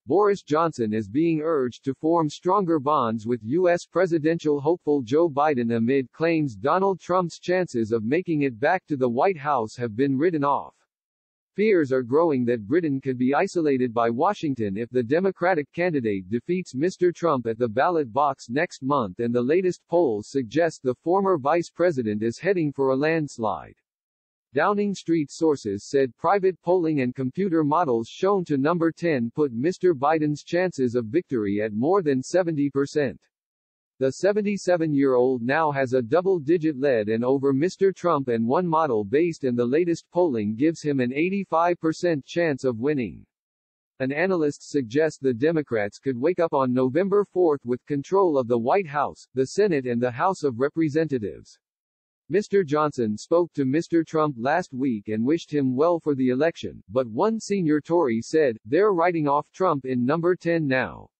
Boris Johnson is being urged to form stronger bonds with U.S. presidential hopeful Joe Biden amid claims Donald Trump's chances of making it back to the White House have been written off. Fears are growing that Britain could be isolated by Washington if the Democratic candidate defeats Mr. Trump at the ballot box next month, and the latest polls suggest the former vice president is heading for a landslide. Downing Street sources said private polling and computer models shown to number 10 put Mr. Biden's chances of victory at more than 70%. The 77-year-old now has a double-digit lead and over Mr. Trump, and one model based in the latest polling gives him an 85% chance of winning. An analyst suggests the Democrats could wake up on November 4 with control of the White House, the Senate and the House of Representatives. Mr. Johnson spoke to Mr. Trump last week and wished him well for the election, but one senior Tory said, "They're writing off Trump in number 10 now."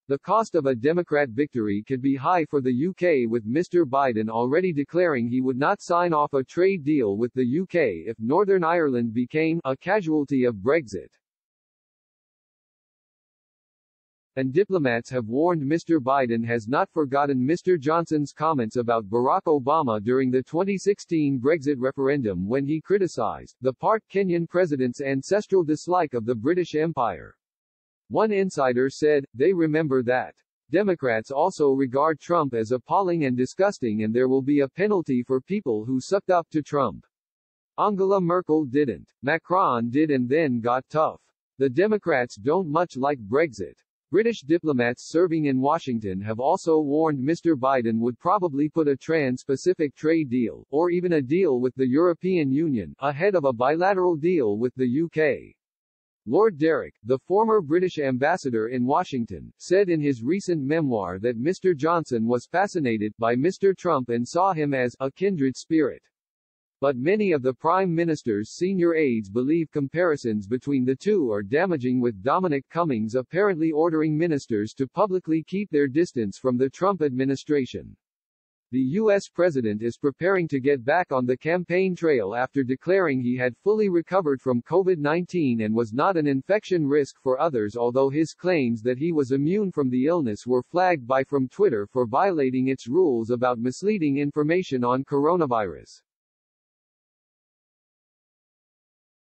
The cost of a Democrat victory could be high for the UK, with Mr. Biden already declaring he would not sign off a trade deal with the UK if Northern Ireland became a casualty of Brexit. And diplomats have warned Mr. Biden has not forgotten Mr. Johnson's comments about Barack Obama during the 2016 Brexit referendum, when he criticized the part Kenyan president's ancestral dislike of the British Empire. One insider said, "They remember that. Democrats also regard Trump as appalling and disgusting, and there will be a penalty for people who sucked up to Trump. Angela Merkel didn't. Macron did and then got tough. The Democrats don't much like Brexit." British diplomats serving in Washington have also warned Mr. Biden would probably put a trans-Pacific trade deal, or even a deal with the European Union, ahead of a bilateral deal with the UK. Lord Derek, the former British ambassador in Washington, said in his recent memoir that Mr. Johnson was fascinated by Mr. Trump and saw him as a kindred spirit. But many of the Prime Minister's senior aides believe comparisons between the two are damaging, with Dominic Cummings apparently ordering ministers to publicly keep their distance from the Trump administration. The U.S. president is preparing to get back on the campaign trail after declaring he had fully recovered from COVID-19 and was not an infection risk for others, although his claims that he was immune from the illness were flagged by from Twitter for violating its rules about misleading information on coronavirus.